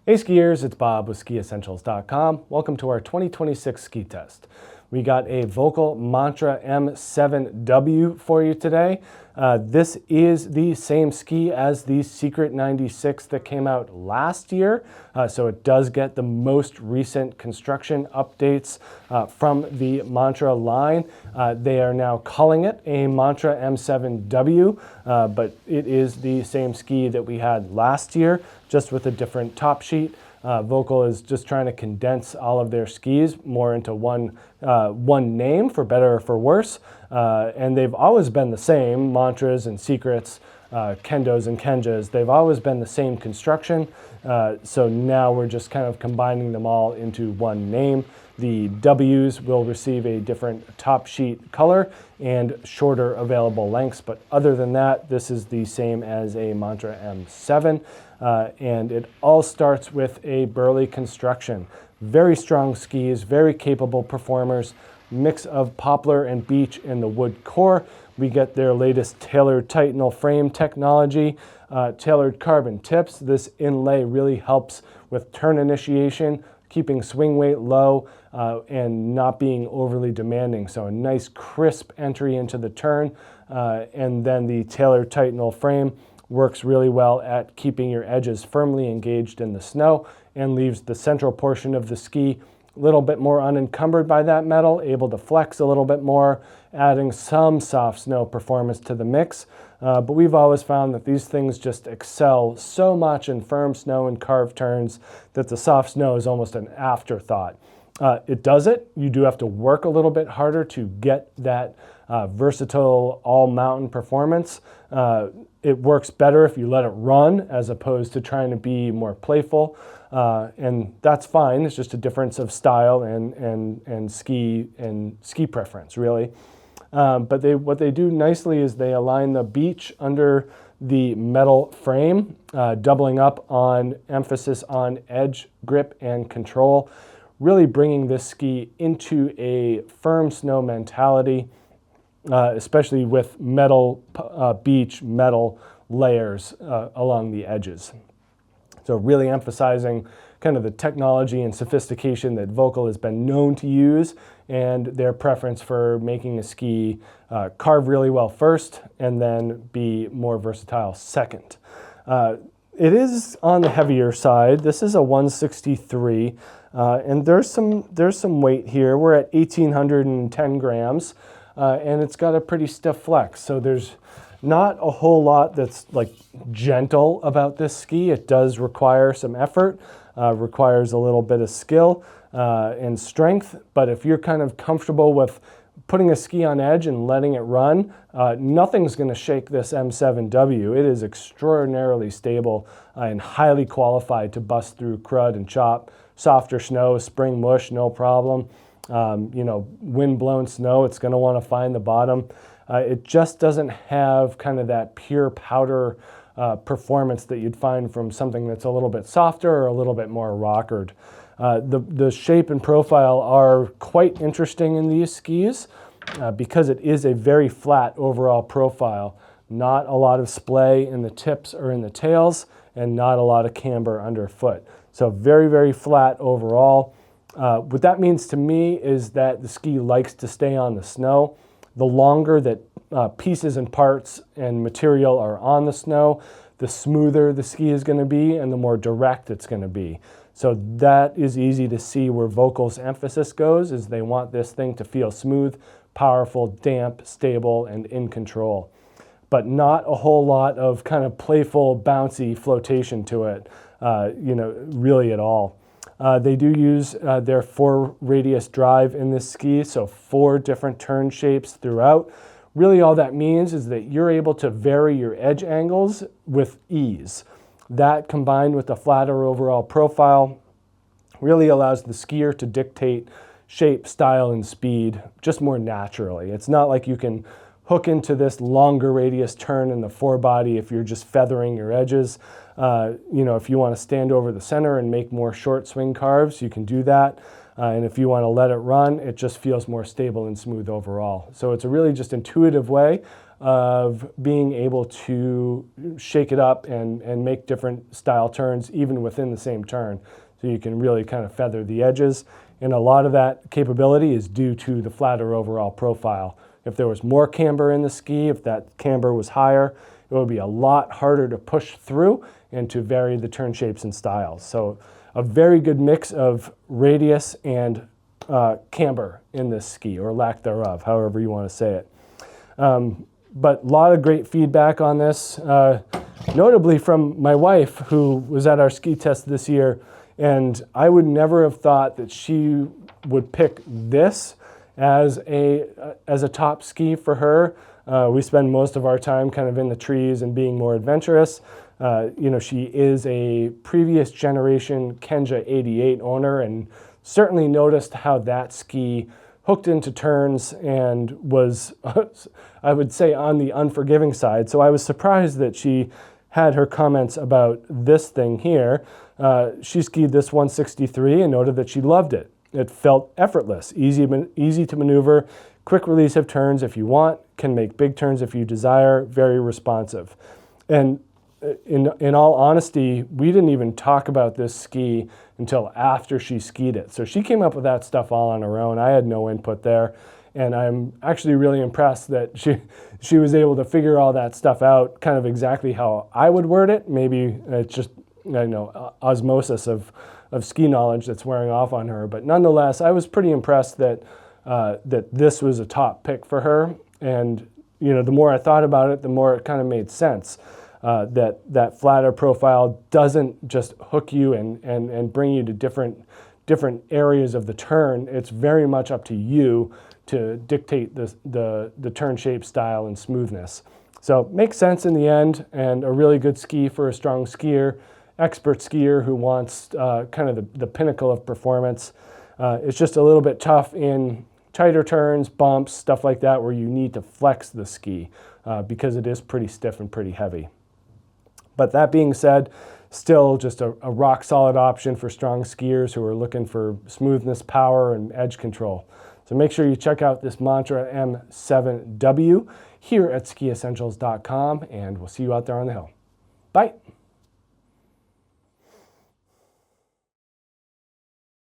Hey skiers, it's Bob with SkiEssentials.com. Welcome to our 2026 ski test. We got a Volkl Mantra M7W for you today. This is the same ski as the Secret 96 that came out last year, so it does get the most recent construction updates from the Mantra line. They are now calling it a Mantra M7W, but it is the same ski that we had last year, just with a different top sheet. Volkl is just trying to condense all of their skis more into one name, for better or for worse. And they've always been the same. Mantras and Secrets, Kendos and Kenjas, they've always been the same construction. So now we're just kind of combining them all into one name. The W's will receive a different top sheet color and shorter available lengths, but other than that, this is the same as a Mantra M7, and it all starts with a burly construction. Very strong skis, very capable performers, mix of poplar and beech in the wood core. We get their latest tailored Titanal frame technology, tailored carbon tips. This inlay really helps with turn initiation, keeping swing weight low, and not being overly demanding. So a nice crisp entry into the turn, and then the tailored Titanal frame works really well at keeping your edges firmly engaged in the snow and leaves the central portion of the ski a little bit more unencumbered by that metal, able to flex a little bit more, adding some soft snow performance to the mix. But we've always found that these things just excel so much in firm snow and carved turns that the soft snow is almost an afterthought. It does it. You do have to work a little bit harder to get that versatile all-mountain performance. It works better if you let it run as opposed to trying to be more playful. And that's fine. It's just a difference of style and ski preference, really. But what they do nicely is they align the beech under the metal frame, doubling up on emphasis on edge, grip, and control, really bringing this ski into a firm snow mentality, especially with metal, beech metal layers along the edges. So really emphasizing kind of the technology and sophistication that Volkl has been known to use, and their preference for making a ski carve really well first and then be more versatile second. It is on the heavier side. This is a 163, and there's some weight here. We're at 1,810 grams, and it's got a pretty stiff flex. So there's not a whole lot that's like gentle about this ski. It does require some effort, requires a little bit of skill and strength. But if you're kind of comfortable with putting a ski on edge and letting it run, nothing's going to shake this M7W. It is extraordinarily stable and highly qualified to bust through crud and chop. Softer snow, spring mush, no problem. Wind-blown snow, it's going to want to find the bottom. It just doesn't have kind of that pure powder performance that you'd find from something that's a little bit softer or a little bit more rockered. The shape and profile are quite interesting in these skis because it is a very flat overall profile. Not a lot of splay in the tips or in the tails, and not a lot of camber underfoot. So very, very flat overall. What that means to me is that the ski likes to stay on the snow. The longer that pieces and parts and material are on the snow, the smoother the ski is going to be and the more direct it's going to be. So that is easy to see where Volkl's emphasis goes, is they want this thing to feel smooth, powerful, damp, stable, and in control. But not a whole lot of kind of playful, bouncy flotation to it, really at all. They do use their 4 radius drive in this ski, so 4 different turn shapes throughout. Really all that means is that you're able to vary your edge angles with ease. That, combined with the flatter overall profile, really allows the skier to dictate shape, style, and speed just more naturally. It's not like you can hook into this longer radius turn in the forebody if you're just feathering your edges. If you want to stand over the center and make more short swing carves, you can do that. And if you want to let it run, it just feels more stable and smooth overall. So it's a really just intuitive way of being able to shake it up and make different style turns even within the same turn. So you can really kind of feather the edges. And a lot of that capability is due to the flatter overall profile. If there was more camber in the ski, if that camber was higher, it would be a lot harder to push through and to vary the turn shapes and styles. So a very good mix of radius and camber in this ski, or lack thereof, however you want to say it. But a lot of great feedback on this, notably from my wife, who was at our ski test this year, and I would never have thought that she would pick this as a top ski for her. We spend most of our time kind of in the trees and being more adventurous. You know, she is a previous generation Kenja 88 owner, and certainly noticed how that ski hooked into turns and was, I would say, on the unforgiving side. So I was surprised that she had her comments about this thing here. She skied this 163 and noted that she loved it. It felt effortless, easy to maneuver, quick release of turns if you want, can make big turns if you desire, very responsive. And in all honesty, we didn't even talk about this ski until after she skied it. So she came up with that stuff all on her own. I had no input there. And I'm actually really impressed that she was able to figure all that stuff out kind of exactly how I would word it. Maybe it's just, you know, osmosis of ski knowledge that's wearing off on her. But nonetheless, I was pretty impressed that this was a top pick for her. And, you know, the more I thought about it, the more it kind of made sense. That flatter profile doesn't just hook you and bring you to different areas of the turn. It's very much up to you to dictate the turn shape, style, and smoothness. So makes sense in the end, and a really good ski for a strong skier, expert skier who wants kind of the pinnacle of performance. It's just a little bit tough in tighter turns, bumps, stuff like that, where you need to flex the ski because it is pretty stiff and pretty heavy. But that being said, still just a rock solid option for strong skiers who are looking for smoothness, power, and edge control. So make sure you check out this Mantra M7W here at SkiEssentials.com, and we'll see you out there on the hill. Bye.